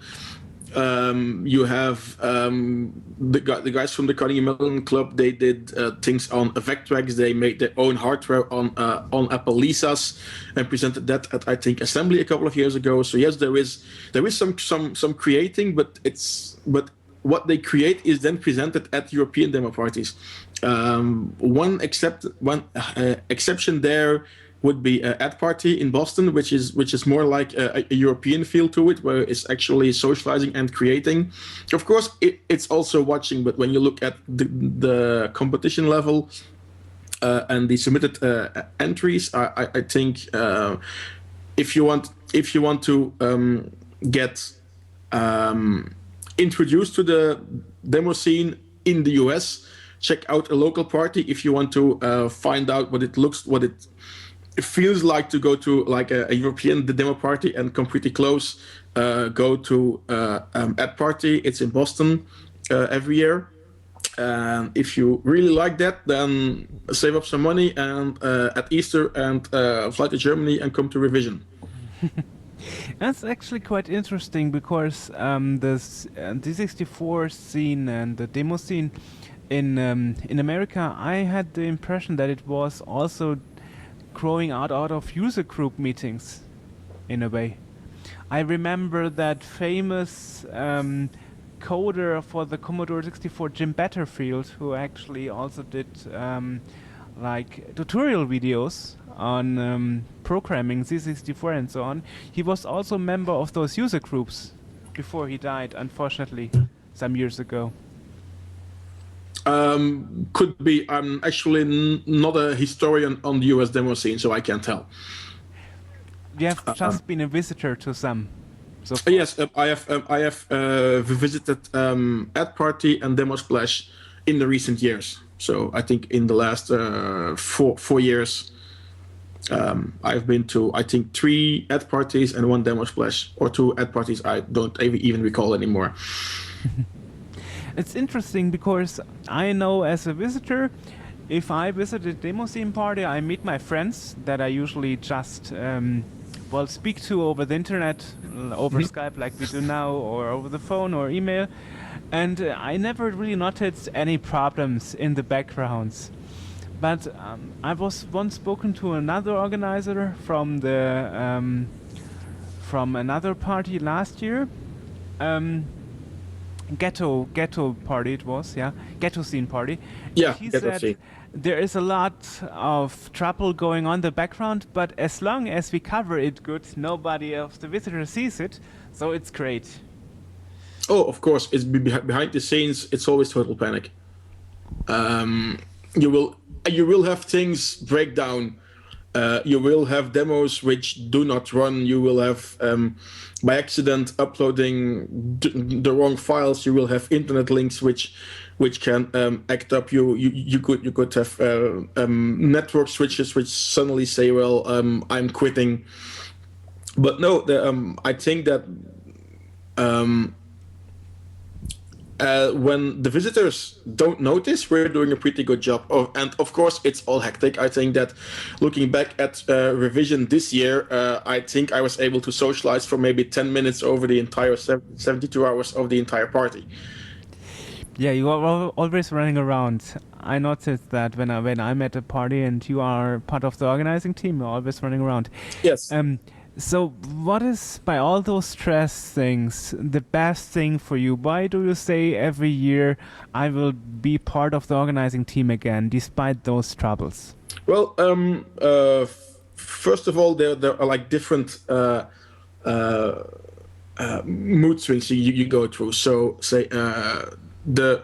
You have the guys from the Carnegie Mellon Club. They did things on Vectrex. They made their own hardware on Apple Lisas and presented that at, I think, Assembly a couple of years ago. So yes, there is some creating, but what they create is then presented at European demo parties. One exception there would be Ad Party in Boston, which is more like a European feel to it, where it's actually socializing and creating. Of course, it's also watching, but when you look at the competition level and the submitted entries, I think if you want to get introduced to the demo scene in the US, check out a local party. If you want to find out what it feels like to go to like a European demo party and come pretty close, go to Ad Party. It's in Boston every year. And if you really like that, then save up some money and at Easter and fly to Germany and come to Revision. That's actually quite interesting, because this D64 scene and the demo scene in America, I had the impression that it was also growing out of user group meetings, in a way. I remember that famous coder for the Commodore 64, Jim Batterfield, who actually also did like tutorial videos on programming C64 and so on. He was also a member of those user groups before he died, unfortunately, some years ago. Could be. I'm actually not a historian on the US demo scene, so I can't tell. You have just been a visitor to some. So yes, I have visited Ad Party and Demo Splash in the recent years. So I think in the last 4 years, I've been to, I think, 3 Ad Parties and 1 Demo Splash, or 2 Ad Parties. I don't even recall anymore. It's interesting because I know as a visitor, if I visit a demo scene party, I meet my friends that I usually just speak to over the internet, over Skype like we do now, or over the phone or email, and I never really noticed any problems in the backgrounds. But I was once spoken to another organizer from the from another party last year. Ghetto party it was, yeah, ghetto scene party. Yeah, he ghetto said scene. There is a lot of trouble going on in the background, but as long as we cover it good, nobody of the visitors sees it, so it's great. Oh, of course, it's behind the scenes. It's always total panic. You will have things break down. You will have demos which do not run. You will have, by accident, uploading the wrong files. You will have internet links which can act up. You could have network switches which suddenly say, "Well, I'm quitting." But no, I think that when the visitors don't notice, we're doing a pretty good job. And of course, it's all hectic. I think that looking back at Revision this year, I think I was able to socialize for maybe 10 minutes over the entire 72 hours of the entire party. Yeah, you are always running around. I noticed that when I'm at a party and you are part of the organizing team, you're always running around. Yes. So what is, by all those stress things, the best thing for you? Why do you say every year I will be part of the organizing team again, despite those troubles? Well, first of all, there are like different mood swings you go through. So say the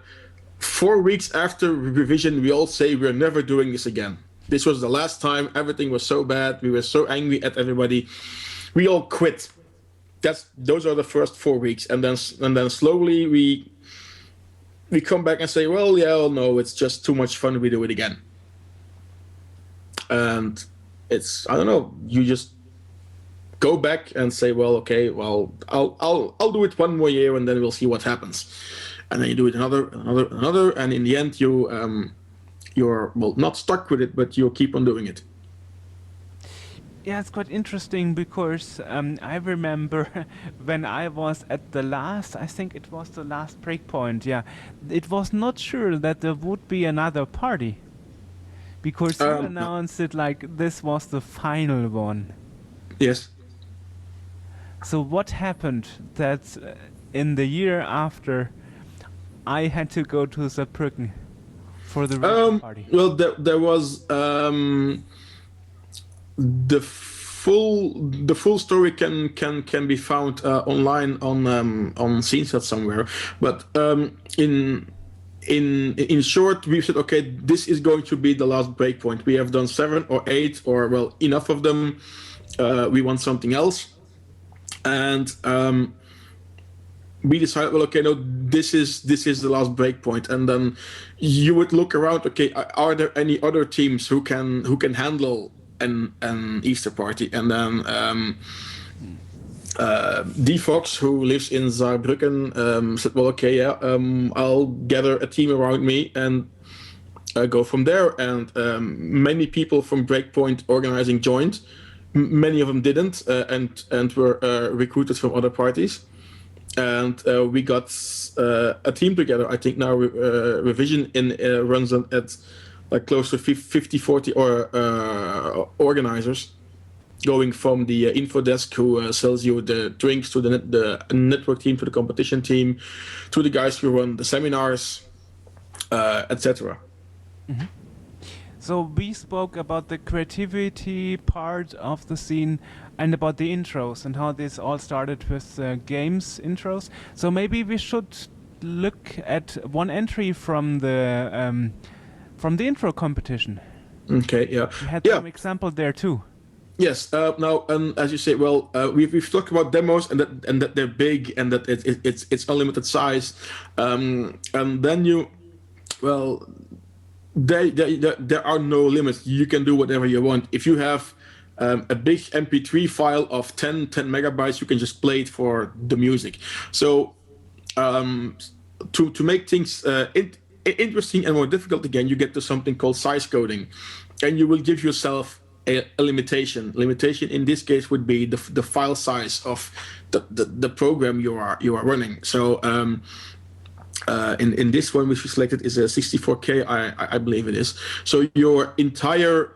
4 weeks after revision, we all say we're never doing this again. This was the last time. Everything was so bad. We were so angry at everybody. We all quit. Those are the first 4 weeks, and then slowly we come back and say, well, yeah, no, it's just too much fun. We do it again. And it's, I don't know, you just go back and say, well, okay, well, I'll do it one more year and then we'll see what happens. And then you do it another, and in the end you're well, not stuck with it, but you'll keep on doing it. Yeah, it's quite interesting because I remember when I was at the last, I think it was the last breakpoint, yeah, it was not sure that there would be another party. Because you announced it like this was the final one. Yes. So what happened that in the year after I had to go to Saarbrücken for the party? Well, there was the full story can be found online on Sceneset somewhere. But in short, we said, okay, this is going to be the last breakpoint. We have done 7 or 8, or well, enough of them. We want something else, and we decided, well, okay, no, this is the last breakpoint. And then you would look around. Okay, are there any other teams who can handle an Easter party? And then D Fox, who lives in Saarbrücken, said, well, okay, yeah, I'll gather a team around me and go from there. And many people from Breakpoint organizing joined. Many of them didn't, and were recruited from other parties. And we got a team together. I think now Revision runs at like close to 50-40 organizers, going from the info desk who sells you the drinks, to the network team, to the competition team, to the guys who run the seminars, etc. Mm-hmm. So we spoke about the creativity part of the scene and about the intros and how this all started with games intros. So maybe we should look at one entry from the intro competition. Okay, yeah. We had some example there too. Yes. Now, as you say, well, we've talked about demos and that they're big and that it's unlimited size, and then there are no limits. You can do whatever you want. If you have a big MP3 file of 10 megabytes, you can just play it for the music. So to make things interesting and more difficult again, you get to something called size coding, and you will give yourself a limitation. Limitation in this case would be the file size of the program you are running. So in this one, which we selected, is a 64K, I believe it is. So your entire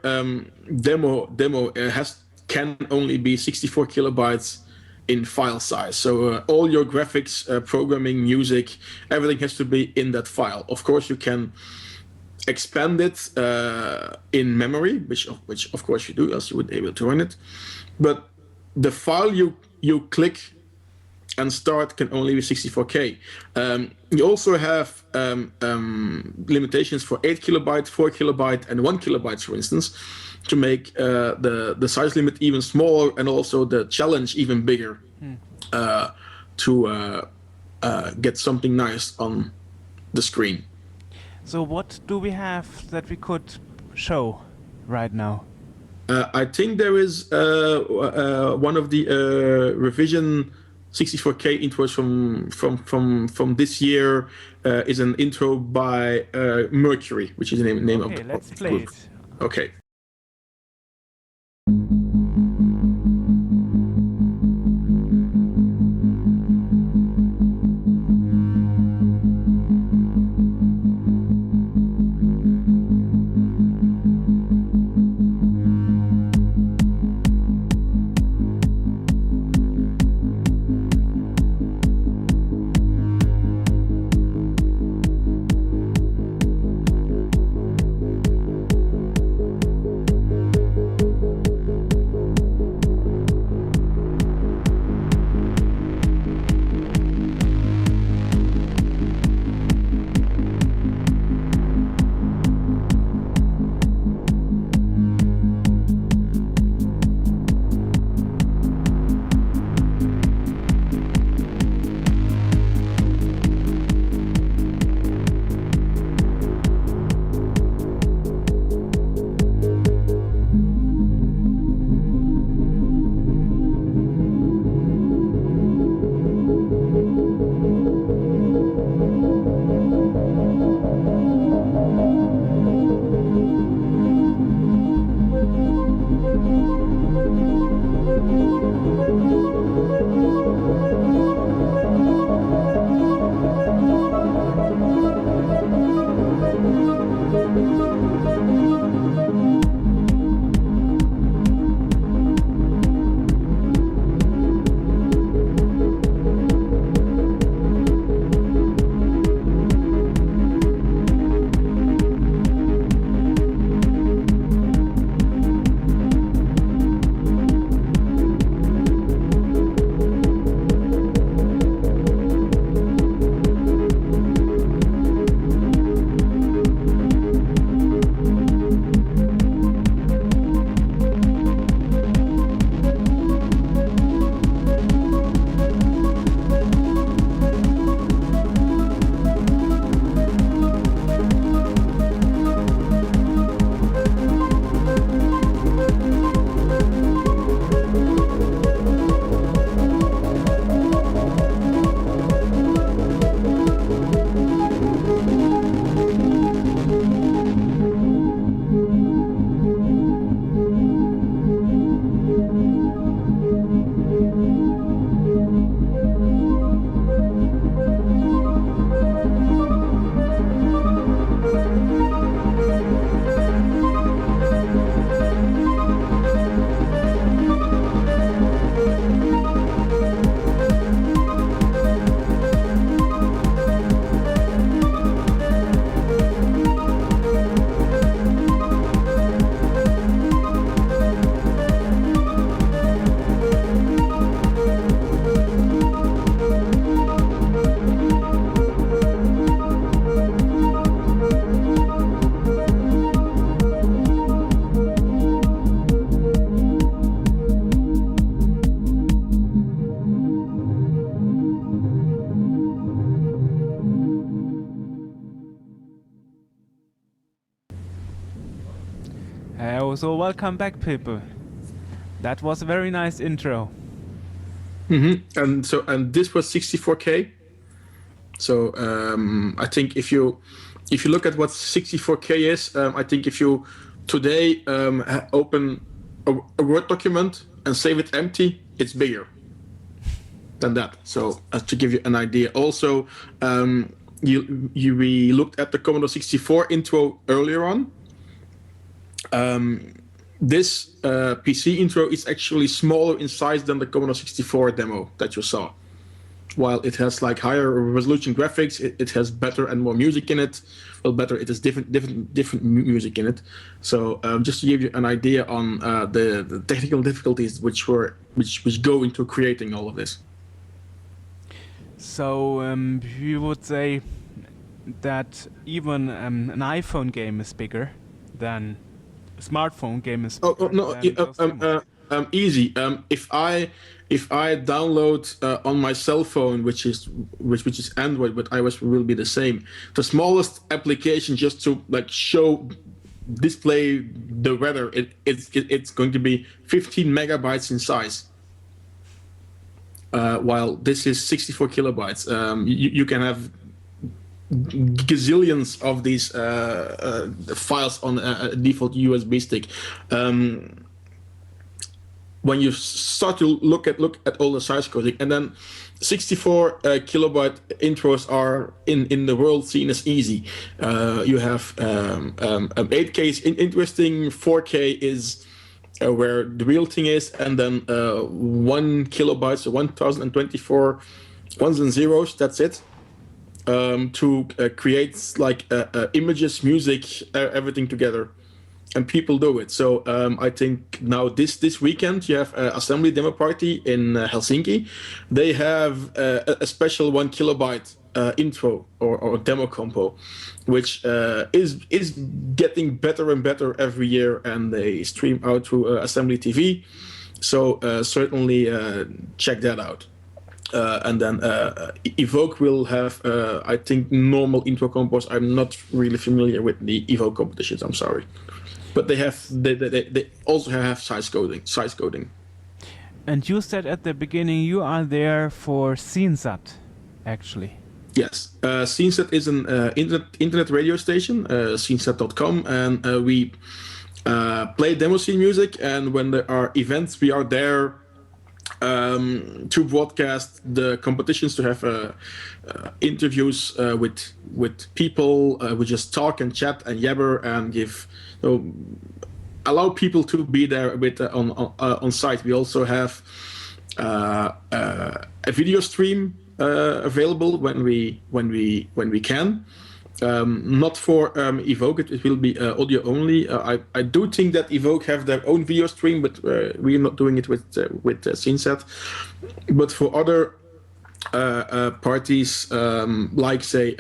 demo can only be 64 kilobytes in file size. So all your graphics, programming, music, everything has to be in that file. Of course, you can expand it in memory, which of course you do, else you wouldn't be able to run it. But the file you click and start can only be 64K. You also have limitations for 8 kilobyte, 4 kilobyte, and 1 kilobyte, for instance, to make the size limit even smaller and also the challenge even bigger to get something nice on the screen. So what do we have that we could show right now? I think there is one of the Revision 64K intros from this year is an intro by Mercury, which is the name of the group. Okay, let's play it. Okay. So welcome back, people. That was a very nice intro. And this was 64K. So I think if you look at what 64K is, I think if you today open a Word document and save it empty, it's bigger than that. So to give you an idea, also we looked at the Commodore 64 intro earlier on. This PC intro is actually smaller in size than the Commodore 64 demo that you saw. While it has like higher resolution graphics, it has better and more music in it. Well, better, it has different music in it. So just to give you an idea on the technical difficulties which go into creating all of this. So you would say that even an iPhone game is bigger than a smartphone game is bigger. Easy. If I download on my cell phone, which is Android, but iOS will be the same. The smallest application just to like display the weather, it's going to be 15 megabytes in size. While this is 64 kilobytes. You can have gazillions of these files on a default USB stick. When you start to look at all the size coding, and then 64 kilobyte intros are in the world seen as easy. You have 8K is interesting, 4K is where the real thing is, and then 1 kilobyte, so 1024 ones and zeros, that's it. To create like images, music, everything together. And people do it. So I think now this weekend you have an assembly demo party in Helsinki. They have a special 1 kilobyte intro or demo compo, which is getting better and better every year, and they stream out through Assembly TV. So certainly check that out. And then Evoke will have, I think, normal intro compos. I'm not really familiar with the Evoke competitions. I'm sorry. But they also have size coding. And you said at the beginning you are there for SceneSat, actually. Yes, SceneSat is an internet radio station, scenesat.com, and we play demoscene music. And when there are events, we are there to broadcast the competitions, to have interviews with people. We just talk and chat and yabber and allow people to be there on site. We also have a video stream available when we can. Not for Evoke, it will be audio only. I do think that Evoke have their own video stream, but we're not doing it with SceneSat. But for other parties, like say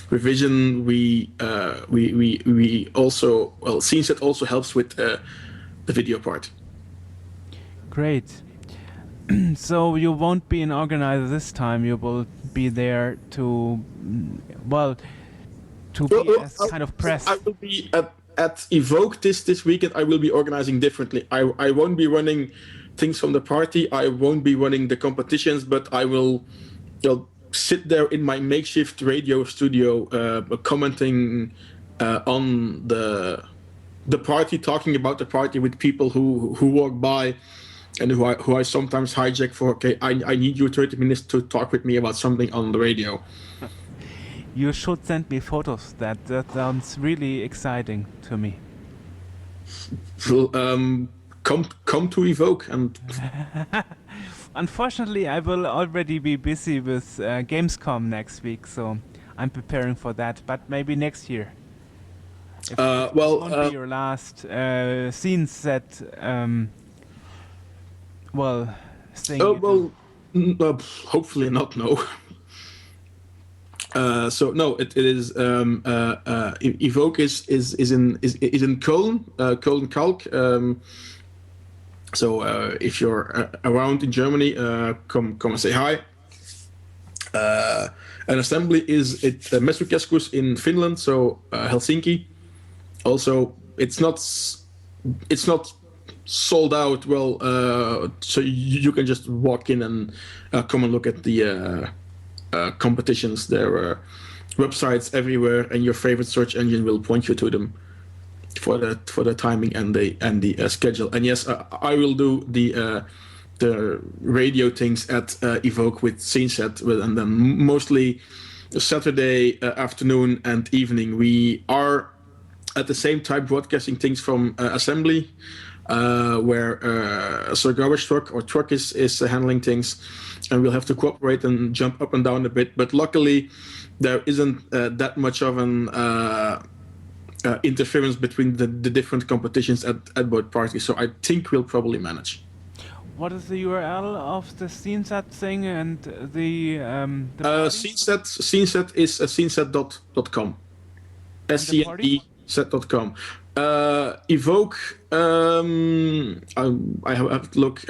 Revision, we also, SceneSat also helps with the video part. Great. So you won't be an organizer this time. You will be there to be as kind of press. I will be at Evoke this weekend. I will be organizing differently. I won't be running things from the party. I won't be running the competitions, but I will sit there in my makeshift radio studio, commenting on the party, talking about the party with people who walk by. And who I sometimes hijack for, okay, I need you 30 minutes to talk with me about something on the radio. You should send me photos. That sounds really exciting to me. So, come to Evoke and. Unfortunately, I will already be busy with Gamescom next week, so I'm preparing for that. But maybe next year. If it won't be your last SceneSat. Hopefully not. No. So no, it is Evoke is in Köln, Köln Kalk. So if you're around in Germany, come and say hi. An assembly is at Messukeskus in Finland, so Helsinki. Also it's not sold out. Well, so you can just walk in and come and look at the competitions. There are websites everywhere, and your favorite search engine will point you to them for the timing and the schedule. And yes, I will do the radio things at Evoke with SceneSet, and then mostly Saturday afternoon and evening. We are at the same time broadcasting things from Assembly, where Sir Garbage Truck is handling things, and we'll have to cooperate and jump up and down a bit. But luckily, there isn't that much of an interference between the different competitions at both parties. So I think we'll probably manage. What is the URL of the SceneSet thing and the SceneSet is sceneset.com. SCNE.com. Evoke. I have to look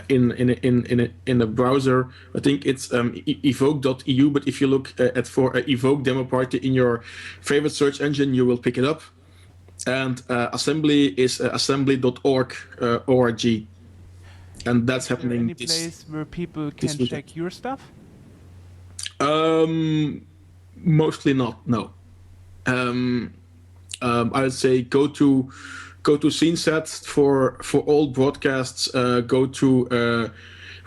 in a browser. I think it's evoke.eu. But if you look for an Evoke demo party in your favorite search engine, you will pick it up. And Assembly is assembly.org. org. And that's happening. Any place where people can check your stuff? Mostly not. No. I would say go to SceneSet for all broadcasts. Go to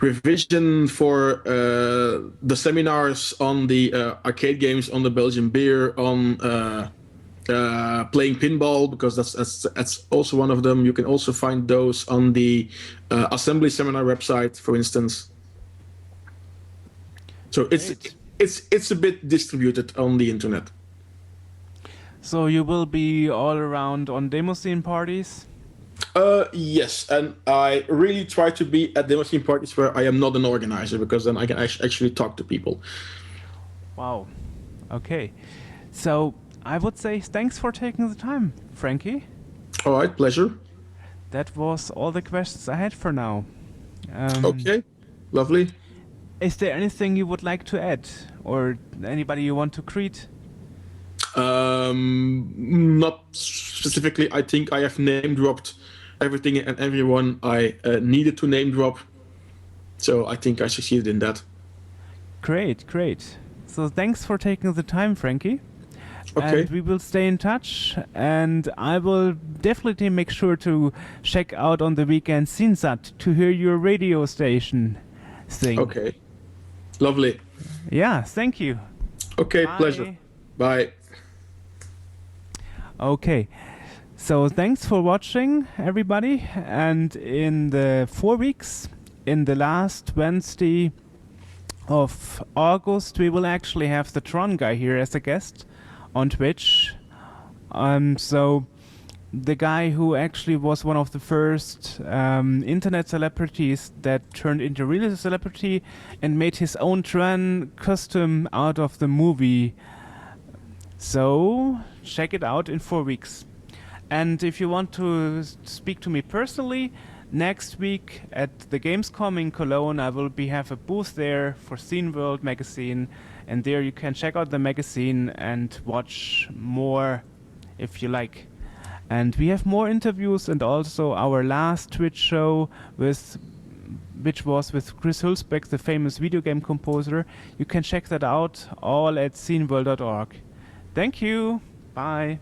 Revision for the seminars on the arcade games, on the Belgian beer, on playing pinball, because that's also one of them. You can also find those on the Assembly seminar website, for instance. So it's a bit distributed on the internet. So you will be all around on demoscene parties? Yes, and I really try to be at demoscene parties where I am not an organizer, because then I can actually talk to people. Wow. Okay. So I would say thanks for taking the time, Franky. All right, pleasure. That was all the questions I had for now. Okay, lovely. Is there anything you would like to add, or anybody you want to greet? Not specifically. I think I have name dropped everything and everyone I needed to name drop. So I think I succeeded in that. Great. So thanks for taking the time, Franky. Okay. And we will stay in touch, and I will definitely make sure to check out on the weekend SceneSet to hear your radio station thing. Okay. Lovely. Yeah, thank you. Okay, Bye. pleasure. Bye. Okay, so thanks for watching, everybody. And in the 4 weeks, in the last Wednesday of August, we will actually have the Tron guy here as a guest on Twitch. So the guy who actually was one of the first internet celebrities that turned into real celebrity and made his own Tron custom out of the movie. So check it out in 4 weeks. And if you want to speak to me personally, next week at the Gamescom in Cologne, I will have a booth there for Scene World magazine, and there you can check out the magazine and watch more if you like. And we have more interviews, and also our last Twitch show which was with Chris Hulsbeck, the famous video game composer. You can check that out all at sceneworld.org. Thank you. Bye.